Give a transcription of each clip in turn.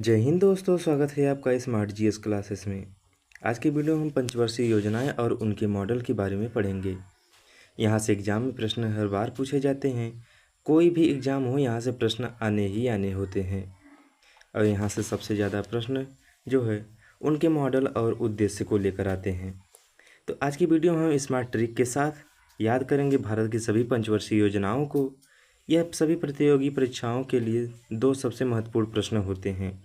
जय हिंद दोस्तों, स्वागत है आपका स्मार्ट जीएस क्लासेस में। आज की वीडियो में हम पंचवर्षीय योजनाएं और उनके मॉडल के बारे में पढ़ेंगे। यहाँ से एग्जाम में प्रश्न हर बार पूछे जाते हैं। कोई भी एग्ज़ाम हो, यहाँ से प्रश्न आने ही आने होते हैं। और यहाँ से सबसे ज़्यादा प्रश्न जो है उनके मॉडल और उद्देश्य को लेकर आते हैं। तो आज की वीडियो में हम स्मार्ट ट्रिक के साथ याद करेंगे भारत की सभी पंचवर्षीय योजनाओं को। यह सभी प्रतियोगी परीक्षाओं के लिए दो सबसे महत्वपूर्ण प्रश्न होते हैं।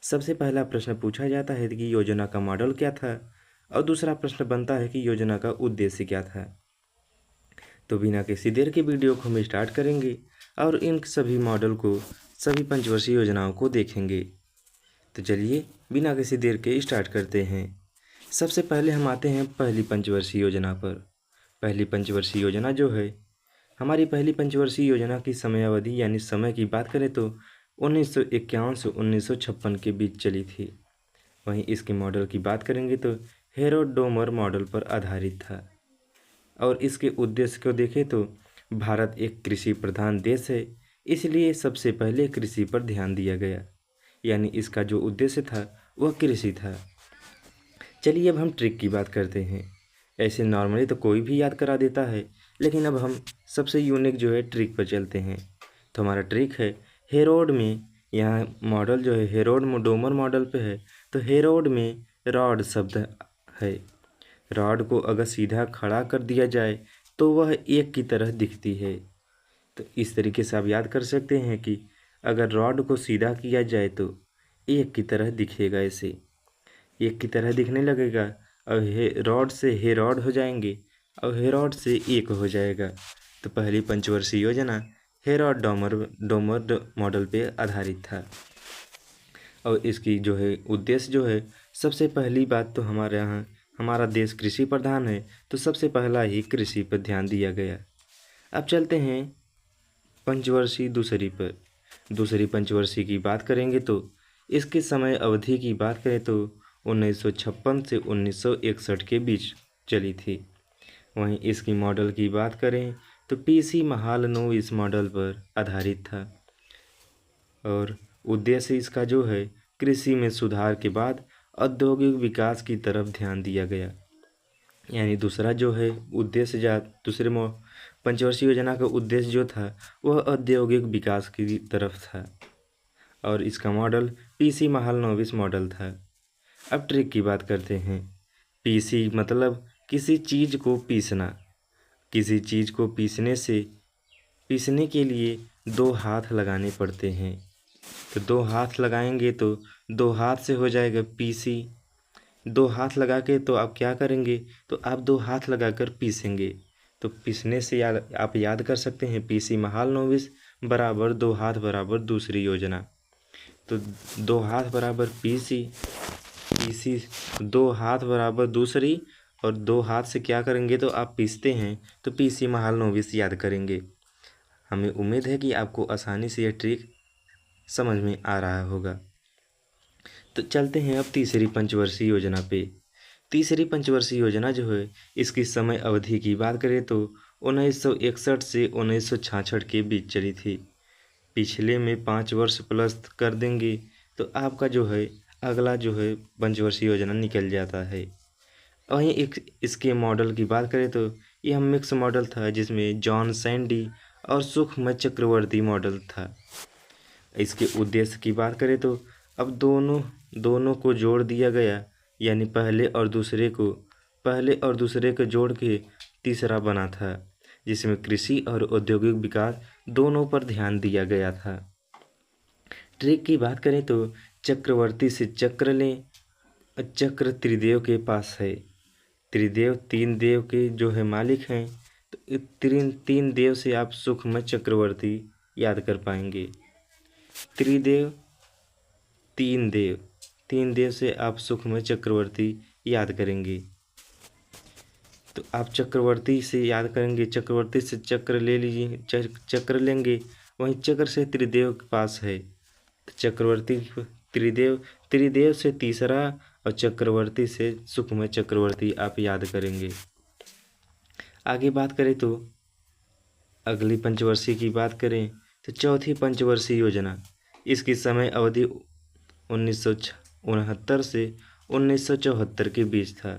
सबसे पहला प्रश्न पूछा जाता है कि योजना का मॉडल क्या था, और दूसरा प्रश्न बनता है कि योजना का उद्देश्य क्या था। तो बिना किसी देर के वीडियो को हम स्टार्ट करेंगे और इन सभी मॉडल को, सभी पंचवर्षीय योजनाओं को देखेंगे। तो चलिए बिना किसी देर के स्टार्ट करते हैं। सबसे पहले हम आते हैं पहली पंचवर्षीय योजना पर। पहली पंचवर्षीय योजना जो है, हमारी पहली पंचवर्षीय योजना की समयावधि यानी समय की बात करें तो 1951 से 1956 के बीच चली थी। वहीं इसके मॉडल की बात करेंगे तो हेरोडोमर मॉडल पर आधारित था। और इसके उद्देश्य को देखें तो भारत एक कृषि प्रधान देश है, इसलिए सबसे पहले कृषि पर ध्यान दिया गया। यानी इसका जो उद्देश्य था वह कृषि था। चलिए अब हम ट्रिक की बात करते हैं। ऐसे नॉर्मली तो कोई भी याद करा देता है, लेकिन अब हम सबसे यूनिक जो है ट्रिक पर चलते हैं। तो हमारा ट्रिक है हेरोड में, यहाँ मॉडल जो है हेरोड डोमर मॉडल पे है, तो हेरोड में रॉड शब्द है। रॉड को अगर सीधा खड़ा कर दिया जाए तो वह एक की तरह दिखती है। तो इस तरीके से आप याद कर सकते हैं कि अगर रॉड को सीधा किया जाए तो एक की तरह दिखेगा, ऐसे एक की तरह दिखने लगेगा। और हे रॉड से हे रॉड हो जाएंगे और हे रॉड से एक हो जाएगा। तो पहली पंचवर्षीय योजना हेरोड डोमर मॉडल पे आधारित था। और इसकी जो है उद्देश्य जो है, सबसे पहली बात तो हमारे यहाँ हमारा देश कृषि प्रधान है, तो सबसे पहला ही कृषि पर ध्यान दिया गया। अब चलते हैं पंचवर्षीय दूसरी पर। दूसरी पंचवर्षीय की बात करेंगे तो इसके समय अवधि की बात करें तो 1956 से 1961 के बीच चली थी। वहीं इसकी मॉडल की बात करें तो पीसी महालनोबिस इस मॉडल पर आधारित था। और उद्देश्य इसका जो है, कृषि में सुधार के बाद औद्योगिक विकास की तरफ ध्यान दिया गया। यानी दूसरा जो है उद्देश्य, पंचवर्षीय योजना का उद्देश्य जो था वह औद्योगिक विकास की तरफ था। और इसका मॉडल पीसी महालनोबिस मॉडल था। अब ट्रिक की बात करते हैं। पीसी मतलब किसी चीज़ को पीसना। किसी चीज़ को पीसने के लिए दो हाथ लगाने पड़ते हैं। तो दो हाथ लगाएंगे तो दो हाथ से हो जाएगा पीसी। दो हाथ लगा के तो आप क्या करेंगे, तो आप दो हाथ लगाकर पीसेंगे। तो पीसने से आप याद कर सकते हैं पीसी महालनोबिस बराबर दो हाथ बराबर दूसरी योजना। तो दो हाथ बराबर पीसी, दो हाथ बराबर दूसरी, और दो हाथ से क्या करेंगे तो आप पीसते हैं, तो पीसी महालनोबिस याद करेंगे। हमें उम्मीद है कि आपको आसानी से यह ट्रिक समझ में आ रहा होगा। तो चलते हैं अब तीसरी पंचवर्षीय योजना पे। तीसरी पंचवर्षीय योजना जो है, इसकी समय अवधि की बात करें तो 1961 से 1966 के बीच चली थी। पिछले में 5 वर्ष प्लस कर देंगे तो आपका जो है अगला जो है पंचवर्षीय योजना निकल जाता है। वहीं एक इसके मॉडल की बात करें तो यह मिक्स मॉडल था, जिसमें जॉन सैंडी और सुखमय चक्रवर्ती मॉडल था। इसके उद्देश्य की बात करें तो अब दोनों को जोड़ दिया गया, यानी पहले और दूसरे को जोड़ के तीसरा बना था, जिसमें कृषि और औद्योगिक विकास दोनों पर ध्यान दिया गया था। ट्रिक की बात करें तो चक्रवर्ती से चक्र लें। चक्र त्रिदेव के पास है। त्रिदेव तीन देव के जो है मालिक हैं, तो तीन देव से आप सुखमय चक्रवर्ती याद कर पाएंगे। त्रिदेव तीन देव से आप सुखमय चक्रवर्ती याद करेंगे। तो आप चक्रवर्ती से याद करेंगे, चक्रवर्ती से चक्र ले लीजिए, चक्र लेंगे। वहीं चक्र से त्रिदेव के पास है, तो चक्रवर्ती त्रिदेव से तीसरा, और चक्रवर्ती से सुखमय चक्रवर्ती आप याद करेंगे। आगे बात करें तो अगली पंचवर्षीय की बात करें तो चौथी पंचवर्षीय योजना, इसकी समय अवधि 1969 से 1974 के बीच था।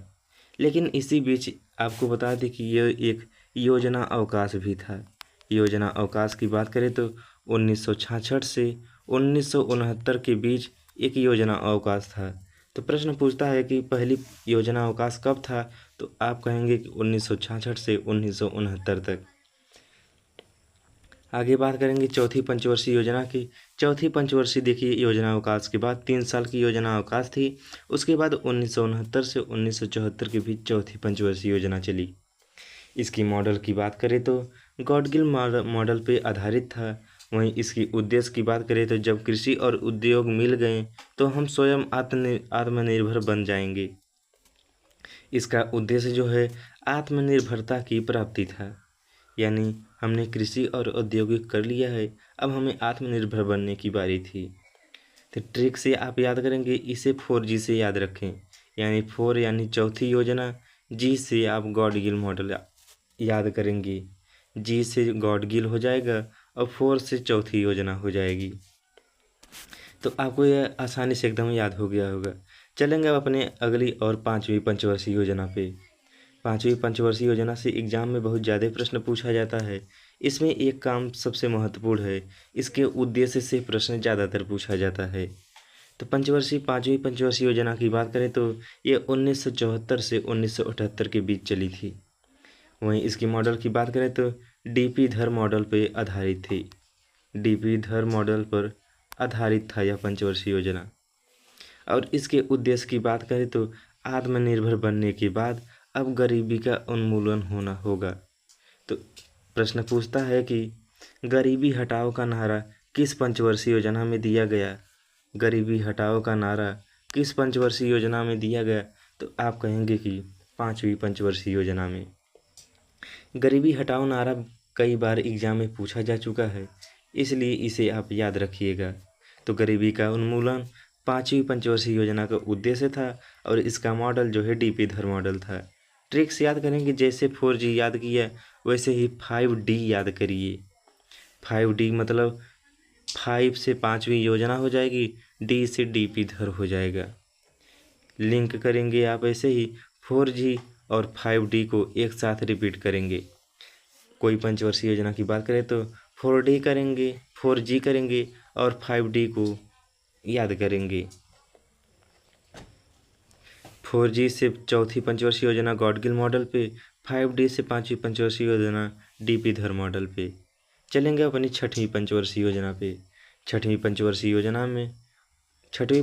लेकिन इसी बीच आपको बता दें कि यह एक योजना अवकाश भी था। योजना अवकाश की बात करें तो 1966 से 1969 के बीच एक योजना अवकाश था। तो प्रश्न पूछता है कि पहली योजना अवकाश कब था, तो आप कहेंगे कि 1966 से 1969 तक। आगे बात करेंगे चौथी पंचवर्षीय योजना की। चौथी पंचवर्षीय देखिए योजना अवकाश के बाद 3 साल की योजना अवकाश थी। उसके बाद 1969 से 1974 के बीच चौथी पंचवर्षीय योजना चली। इसकी मॉडल की बात करें तो गॉडगिल मॉडल पे आधारित था। वहीं इसकी उद्देश्य की बात करें तो जब कृषि और उद्योग मिल गए तो हम स्वयं आत्मनिर्भर बन जाएंगे। इसका उद्देश्य जो है आत्मनिर्भरता की प्राप्ति था, यानी हमने कृषि और औद्योगिक कर लिया है, अब हमें आत्मनिर्भर बनने की बारी थी। तो ट्रिक से आप याद करेंगे, इसे 4G से याद रखें, यानी 4 यानी चौथी योजना, G से आप गॉडगिल मॉडल याद करेंगे, G से गॉडगिल हो जाएगा और 4 से चौथी योजना हो जाएगी। तो आपको यह आसानी से एकदम याद हो गया होगा। चलेंगे अब अपने अगली और 5वीं पंचवर्षीय योजना पे। 5वीं पंचवर्षीय योजना से एग्जाम में बहुत ज़्यादा प्रश्न पूछा जाता है। इसमें एक काम सबसे महत्वपूर्ण है, इसके उद्देश्य से प्रश्न ज़्यादातर पूछा जाता है। तो 5वीं पंचवर्षीय योजना की बात करें तो ये 1974 से 1978 के बीच चली थी। वहीं इसकी मॉडल की बात करें तो डीपी धर मॉडल पर आधारित थी। डीपी धर मॉडल पर आधारित था यह पंचवर्षीय योजना। और इसके उद्देश्य की बात करें तो आत्मनिर्भर बनने के बाद अब गरीबी का उन्मूलन होना होगा। तो प्रश्न पूछता है कि गरीबी हटाओ का नारा किस पंचवर्षीय योजना में दिया गया। गरीबी हटाओ का नारा किस पंचवर्षीय योजना में दिया गया, तो आप कहेंगे कि 5वीं पंचवर्षीय योजना में। गरीबी हटाओ नारा कई बार एग्जाम में पूछा जा चुका है, इसलिए इसे आप याद रखिएगा। तो गरीबी का उन्मूलन 5वीं पंचवर्षीय योजना का उद्देश्य था और इसका मॉडल जो है डीपी धर मॉडल था। ट्रिक्स याद करेंगे, जैसे 4G याद किया वैसे ही 5D याद करिए। 5D मतलब 5 से 5वीं योजना हो जाएगी, D से डीपी धर हो जाएगा। लिंक करेंगे आप ऐसे ही 4G और 5D को एक साथ रिपीट करेंगे। कोई पंचवर्षीय योजना की बात करें तो 4D करेंगे, 4G करेंगे और 5D को याद करेंगे। 4G से चौथी पंचवर्षीय योजना गॉडगिल मॉडल पे, 5D से 5वीं पंचवर्षीय योजना डीपी धर मॉडल पे। चलेंगे अपनी 6वीं पंचवर्षीय योजना पे। 6वीं पंचवर्षीय योजना में 6वीं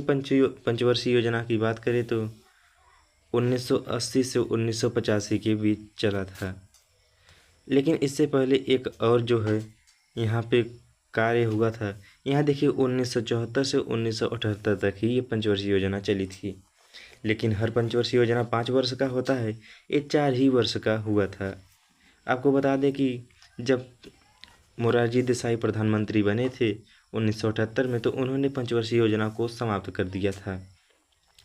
पंचवर्षीय योजना की बात करें तो 1980 से 1985 के बीच चला था। लेकिन इससे पहले एक और जो है यहाँ पे कार्य हुआ था। यहाँ देखिए 1974 से 1978 तक ही ये पंचवर्षीय योजना चली थी। लेकिन हर पंचवर्षीय योजना 5 वर्ष का होता है, ये 4 ही वर्ष का हुआ था। आपको बता दें कि जब मोरारजी देसाई प्रधानमंत्री बने थे 1978 में, तो उन्होंने पंचवर्षीय योजना को समाप्त कर दिया था।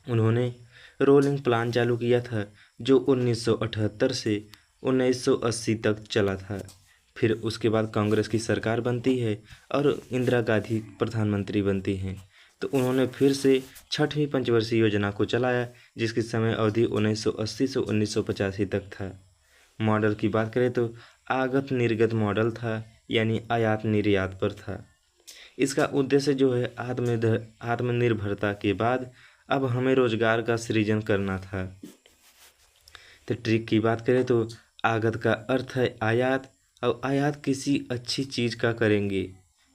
उन्होंने रोलिंग प्लान चालू किया था जो 1978 से 1980 तक चला था। फिर उसके बाद कांग्रेस की सरकार बनती है और इंदिरा गांधी प्रधानमंत्री बनती हैं, तो उन्होंने फिर से 6वीं पंचवर्षीय योजना को चलाया, जिसकी समय अवधि 1980 से 1985 तक था। मॉडल की बात करें तो आगत निर्गत मॉडल था, यानी आयात निर्यात पर था। इसका उद्देश्य जो है आत्मनिर्भरता के बाद अब हमें रोजगार का सृजन करना था। तो ट्रिक की बात करें तो आगत का अर्थ है आयात, और आयात किसी अच्छी चीज़ का करेंगे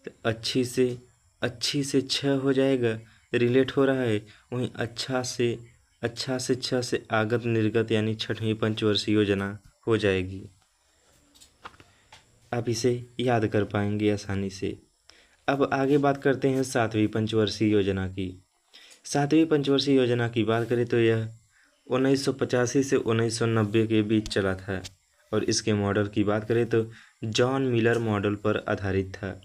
तो अच्छी से 6 हो जाएगा, रिलेट हो रहा है। वहीं अच्छा से 6 से आगत निर्गत यानी 6वीं पंचवर्षीय योजना हो जाएगी। आप इसे याद कर पाएंगे आसानी से। अब आगे बात करते हैं 7वीं पंचवर्षीय योजना की। 7वीं पंचवर्षीय योजना की बात करें तो यह 1985 से 1990 के बीच चला था और इसके मॉडल की बात करें तो जॉन मिलर मॉडल पर आधारित था।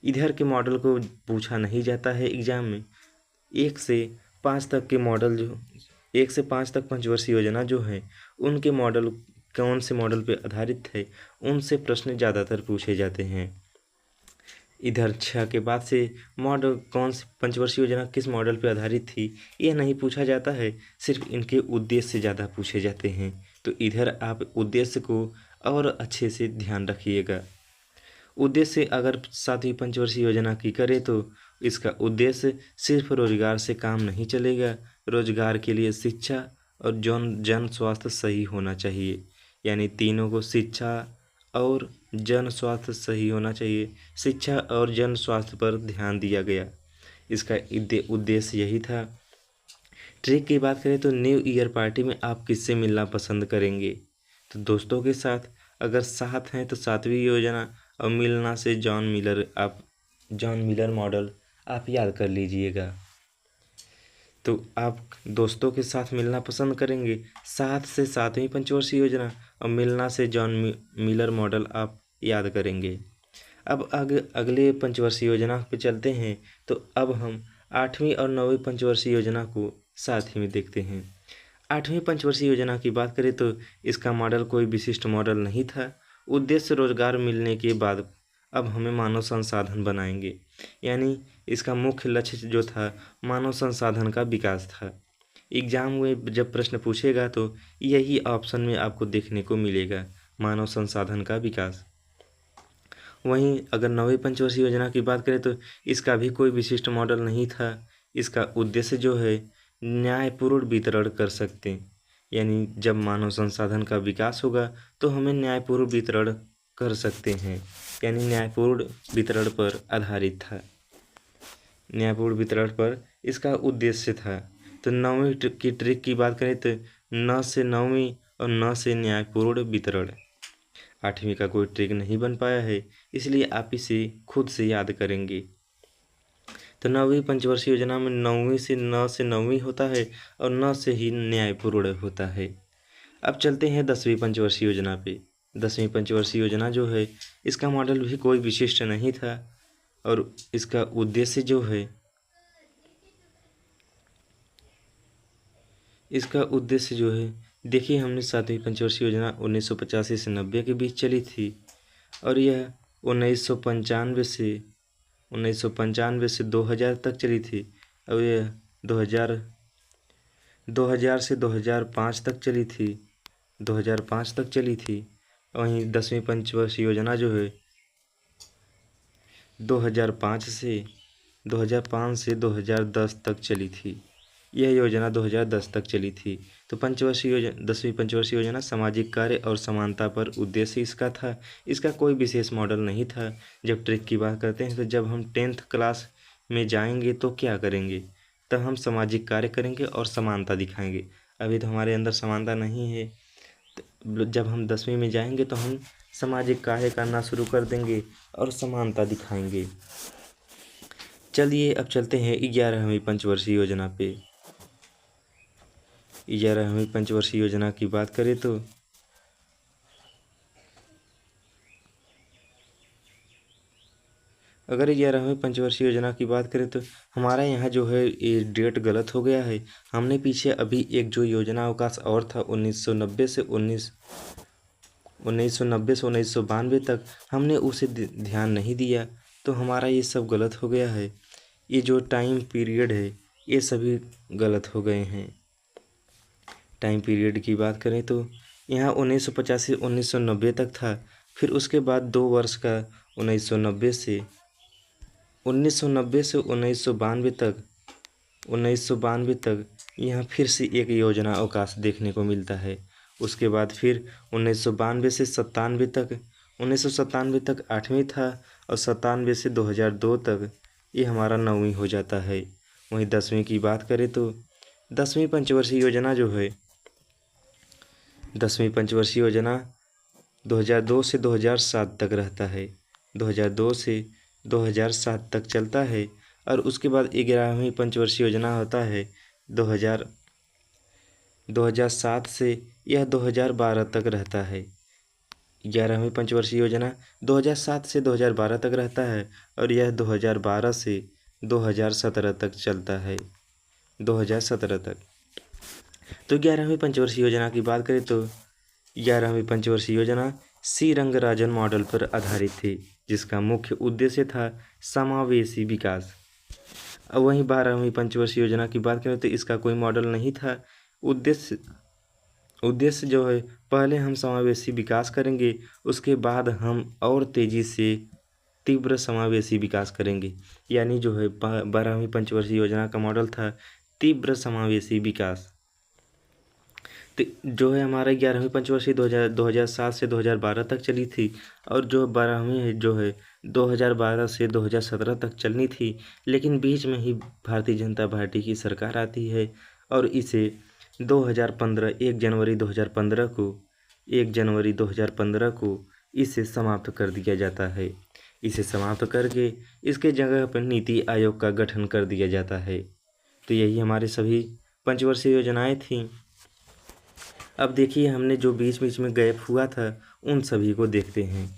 इधर के मॉडल को पूछा नहीं जाता है एग्जाम में। 1 से 5 तक के मॉडल जो 1 से 5 तक पंचवर्षीय योजना जो है उनके मॉडल कौन से मॉडल पर आधारित थे, उनसे प्रश्न ज़्यादातर पूछे जाते हैं। इधर 6 के बाद से मॉडल कौन सी पंचवर्षीय योजना किस मॉडल पर आधारित थी, यह नहीं पूछा जाता है, सिर्फ इनके उद्देश्य ज़्यादा पूछे जाते हैं। तो इधर आप उद्देश्य को और अच्छे से ध्यान रखिएगा। उद्देश्य अगर 7वीं पंचवर्षीय योजना की करें तो इसका उद्देश्य सिर्फ रोजगार से काम नहीं चलेगा। रोजगार के लिए शिक्षा और जन स्वास्थ्य सही होना चाहिए, यानी तीनों को शिक्षा और जन स्वास्थ्य सही होना चाहिए। शिक्षा और जन स्वास्थ्य पर ध्यान दिया गया, इसका उद्देश्य यही था। ट्रिक की बात करें तो न्यू ईयर पार्टी में आप किससे मिलना पसंद करेंगे? तो दोस्तों के साथ। अगर साथ हैं तो 7वीं योजना, और मिलना से जॉन मिलर मॉडल आप याद कर लीजिएगा। तो आप दोस्तों के साथ मिलना पसंद करेंगे, साथ से 7वीं पंचवर्षीय योजना, और मिलना से जॉन मिलर मॉडल आप याद करेंगे। अब अगले पंचवर्षीय योजना पे चलते हैं। तो अब हम 8वीं और 9वीं पंचवर्षीय योजना को साथ ही में देखते हैं। 8वीं पंचवर्षीय योजना की बात करें तो इसका मॉडल कोई विशिष्ट मॉडल नहीं था। उद्देश्य रोजगार मिलने के बाद अब हमें मानव संसाधन बनाएंगे, यानी इसका मुख्य लक्ष्य जो था मानव संसाधन का विकास था। एग्जाम में जब प्रश्न पूछेगा तो यही ऑप्शन में आपको देखने को मिलेगा, मानव संसाधन का विकास। वहीं अगर 9वीं पंचवर्षीय योजना की बात करें तो इसका भी कोई विशिष्ट मॉडल नहीं था। इसका उद्देश्य जो है न्यायपूर्ण वितरण कर सकते, यानी जब मानव संसाधन का विकास होगा तो हमें न्यायपूर्ण वितरण कर सकते हैं, यानी न्यायपूर्ण वितरण पर आधारित था। न्यायपूर्ण वितरण पर इसका उद्देश्य था। तो 9वीं की ट्रिक की बात करें तो न से 9वीं और न से न्यायपूर्ण वितरण। 8वीं का कोई ट्रिक नहीं बन पाया है, इसलिए आप इसे खुद से याद करेंगे। तो 9वीं पंचवर्षीय योजना में 9वीं से 9वीं होता है और न से ही न्यायपूर्ण होता है। अब चलते हैं 10वीं पंचवर्षीय योजना पे। 10वीं पंचवर्षीय योजना जो है इसका मॉडल भी कोई विशिष्ट नहीं था, और इसका उद्देश्य जो है देखिए, हमने 7वीं पंचवर्षीय योजना 1985 से 90 के बीच चली थी, और यह 1995 से 2000 तक चली थी, और यह 2000 से 2005 तक चली थी, 2005 तक चली थी। वहीं 10वीं पंचवर्षीय योजना जो है 2005 से 2010 तक चली थी। यह योजना 2010 तक चली थी। तो 10वीं पंचवर्षीय योजना सामाजिक कार्य और समानता पर उद्देश्य इसका था। इसका कोई विशेष मॉडल नहीं था। जब ट्रिक की बात करते हैं तो जब हम 10th क्लास में जाएंगे तो क्या करेंगे, तब हम सामाजिक कार्य करेंगे और समानता दिखाएंगे। अभी तो हमारे अंदर समानता नहीं है, तो जब हम 10वीं में जाएंगे तो हम सामाजिक कार्य करना शुरू कर देंगे और समानता दिखाएंगे। चलिए अब चलते हैं 11वीं पंचवर्षीय योजना पे। 11वीं पंचवर्षीय योजना की बात करें तो अगर 11वीं पंचवर्षीय योजना की बात करें तो हमारा यहाँ जो है ये डेट गलत हो गया है। हमने पीछे अभी एक जो योजना अवकाश और था 1990 से 1992 तक, हमने उसे ध्यान नहीं दिया, तो हमारा ये सब गलत हो गया है। ये जो टाइम पीरियड है ये सभी गलत हो गए हैं। टाइम पीरियड की बात करें तो यहाँ 1950 से 1990 तक था, फिर उसके बाद 2 वर्ष का 1990 से 1992 तक यहाँ फिर से एक योजना अवकाश देखने को मिलता है। उसके बाद फिर 1992 से 97 तक, 1997 तक 8वीं था, और 97 से 2002 तक ये हमारा 9वीं हो जाता है। वहीं 10वीं की बात करें तो 10वीं पंचवर्षीय योजना जो है 10वीं पंचवर्षीय योजना 2002 से 2007 तक रहता है, 2002 से 2007 तक चलता है। और उसके बाद 11वीं पंचवर्षीय योजना होता है 2007 से यह 2012 तक रहता है। 11वीं पंचवर्षीय योजना 2007 से 2012 तक रहता है, और यह 2012 से 2017 तक चलता है, 2017 तक। तो 11वीं पंचवर्षीय योजना की बात करें तो 11वीं पंचवर्षीय योजना सी रंगराजन मॉडल पर आधारित थी। जिसका मुख्य उद्देश्य था समावेशी विकास। अब वहीं 12वीं पंचवर्षीय योजना की बात करें तो इसका कोई मॉडल नहीं था। उद्देश्य उद्देश्य जो है, पहले हम समावेशी विकास करेंगे, उसके बाद हम और तेज़ी से तीव्र समावेशी विकास करेंगे। यानी जो है 12वीं पंचवर्षीय योजना का मॉडल था तीव्र समावेशी विकास। तो जो है हमारा 11वीं पंचवर्षीय 2007 से 2012 तक चली थी, और जो 12वीं जो है 2012 से 2017 तक चलनी थी। लेकिन बीच में ही भारतीय जनता पार्टी की सरकार आती है और इसे 2015 1 जनवरी 2015 को इसे समाप्त कर दिया जाता है। इसे समाप्त करके इसके जगह पर नीति आयोग का गठन कर दिया जाता है। तो यही हमारे सभी पंचवर्षीय योजनाएं थीं। अब देखिए, हमने जो बीच बीच में गैप हुआ था उन सभी को देखते हैं।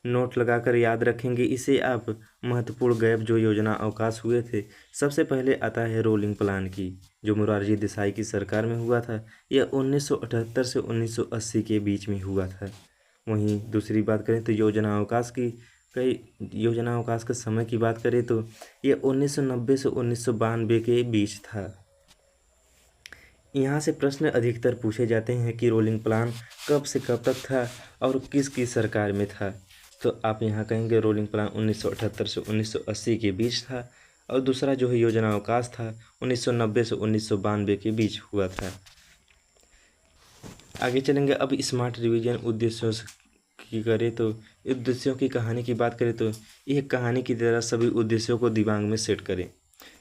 नोट लगाकर याद रखेंगे इसे आप। महत्वपूर्ण गैप जो योजना अवकाश हुए थे, सबसे पहले आता है रोलिंग प्लान की, जो मोरारजी देसाई की सरकार में हुआ था। यह 1978 से 1980 के बीच में हुआ था। वहीं दूसरी बात करें तो योजना अवकाश के समय की बात करें तो यह 1990 से 1992 के बीच था। यहाँ से प्रश्न अधिकतर पूछे जाते हैं कि रोलिंग प्लान कब से कब तक था और किसकी सरकार में था। तो आप यहाँ कहेंगे रोलिंग प्लान 1978 से 1980 के बीच था, और दूसरा जो है योजना अवकाश था 1990 से 1992 के बीच हुआ था। आगे चलेंगे। अब स्मार्ट रिवीजन उद्देश्यों की करें तो उद्देश्यों की कहानी की बात करें तो एक कहानी की तरह सभी उद्देश्यों को दिमाग में सेट करें।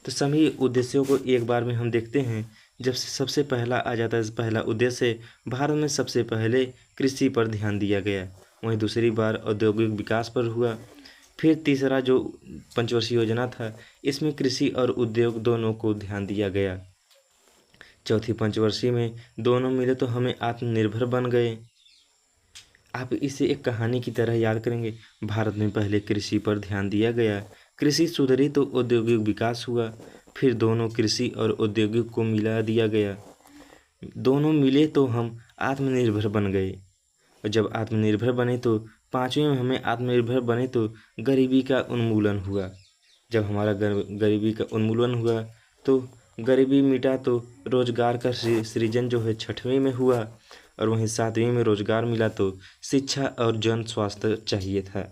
तो सभी उद्देश्यों को एक बार में हम देखते हैं। जब सबसे पहला आ जाता है, पहला उद्देश्य भारत में सबसे पहले कृषि पर ध्यान दिया गया। वहीं दूसरी बार औद्योगिक विकास पर हुआ। फिर तीसरा जो पंचवर्षीय योजना था, इसमें कृषि और उद्योग दोनों को ध्यान दिया गया। चौथी पंचवर्षीय में दोनों मिले तो हमें आत्मनिर्भर बन गए। आप इसे एक कहानी की तरह याद करेंगे। भारत में पहले कृषि पर ध्यान दिया गया, कृषि सुधरी तो औद्योगिक विकास हुआ, फिर दोनों कृषि और औद्योगिक को मिला दिया गया। दोनों मिले तो हम आत्मनिर्भर बन गए। और जब आत्मनिर्भर बने तो पाँचवें में हमें आत्मनिर्भर बने तो गरीबी का उन्मूलन हुआ। जब हमारा गरीबी का उन्मूलन हुआ तो गरीबी मिटा तो रोजगार का सृजन जो है छठवें में हुआ, और वहीं सातवीं में रोजगार मिला तो शिक्षा और जन स्वास्थ्य चाहिए था,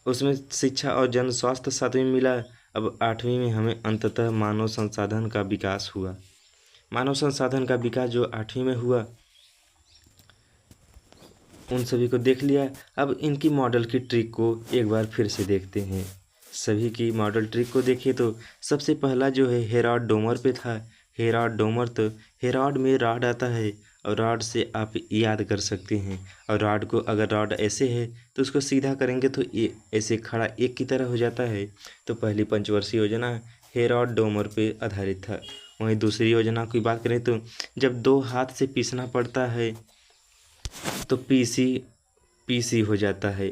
उसमें शिक्षा और जन स्वास्थ्य सातवीं में मिला। अब आठवीं में हमें अंततः मानव संसाधन का विकास हुआ। मानव संसाधन का विकास जो आठवीं में हुआ, उन सभी को देख लिया। अब इनकी मॉडल की ट्रिक को एक बार फिर से देखते हैं। सभी की मॉडल ट्रिक को देखिए तो सबसे पहला जो है हेराल्ड डोमर पे था। हेराल्ड डोमर, तो हेराल्ड में रॉड आता है और रॉड से आप याद कर सकते हैं। और रॉड को अगर रॉड ऐसे है तो उसको सीधा करेंगे तो ये ऐसे खड़ा एक की तरह हो जाता है। तो पहली पंचवर्षीय योजना हेराल्ड डोमर पे आधारित था। वहीं दूसरी योजना की बात करें तो जब दो हाथ से पीसना पड़ता है तो पीसी हो जाता है।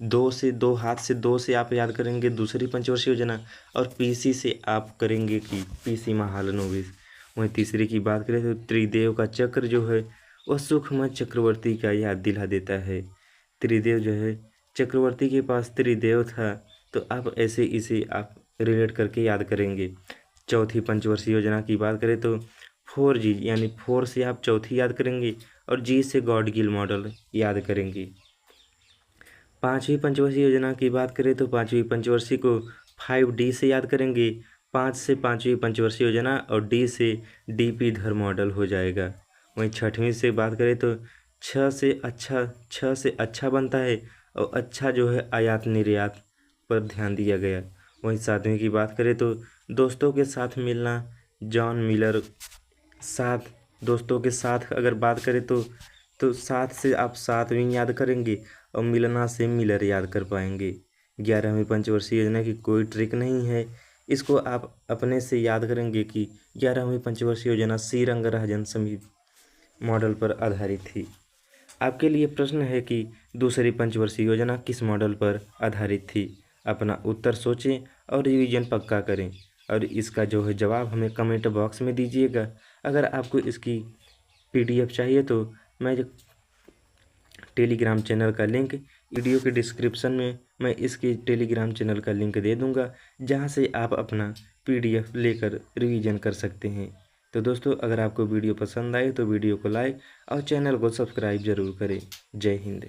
दो हाथ से दो से आप याद करेंगे दूसरी पंचवर्षीय योजना, और पीसी से आप करेंगे कि पीसी महालनोबिस। वहीं तीसरी की बात करें तो त्रिदेव का चक्र जो है वह सुखमय चक्रवर्ती का याद दिला देता है। त्रिदेव जो है, चक्रवर्ती के पास त्रिदेव था, तो आप ऐसे इसे आप रिलेट करके याद करेंगे। चौथी पंचवर्षीय योजना की बात करें तो 4G, यानी 4 से आप चौथी याद करेंगे और G से गॉड गिल मॉडल याद करेंगे। पाँचवीं पंचवर्षीय योजना की बात करें तो पाँचवीं पंचवर्षीय को 5D से याद करेंगे। 5 से पाँचवीं पंचवर्षीय योजना और D से DP धर मॉडल हो जाएगा। वहीं छठवीं से बात करें तो 6 से अच्छा बनता है, और अच्छा जो है आयात निर्यात पर ध्यान दिया गया। वहीं सातवीं की बात करें तो दोस्तों के साथ मिलना, जॉन मिलर। दोस्तों के साथ अगर बात करें तो साथ से आप सातवीं याद करेंगे और मिलना से मिलर याद कर पाएंगे। 11वीं पंचवर्षीय योजना की कोई ट्रिक नहीं है, इसको आप अपने से याद करेंगे कि 11वीं पंचवर्षीय योजना सी रंगराजन समिति मॉडल पर आधारित थी। आपके लिए प्रश्न है कि दूसरी पंचवर्षीय योजना किस मॉडल पर आधारित थी। अपना उत्तर सोचें और रिवीजन पक्का करें, और इसका जो है जवाब हमें कमेंट बॉक्स में दीजिएगा। अगर आपको इसकी PDF चाहिए तो मैं टेलीग्राम चैनल का लिंक वीडियो के डिस्क्रिप्शन में मैं इसके टेलीग्राम चैनल का लिंक दे दूंगा, जहां से आप अपना PDF लेकर रिवीजन कर सकते हैं। तो दोस्तों, अगर आपको वीडियो पसंद आए तो वीडियो को लाइक और चैनल को सब्सक्राइब ज़रूर करें। जय हिंद।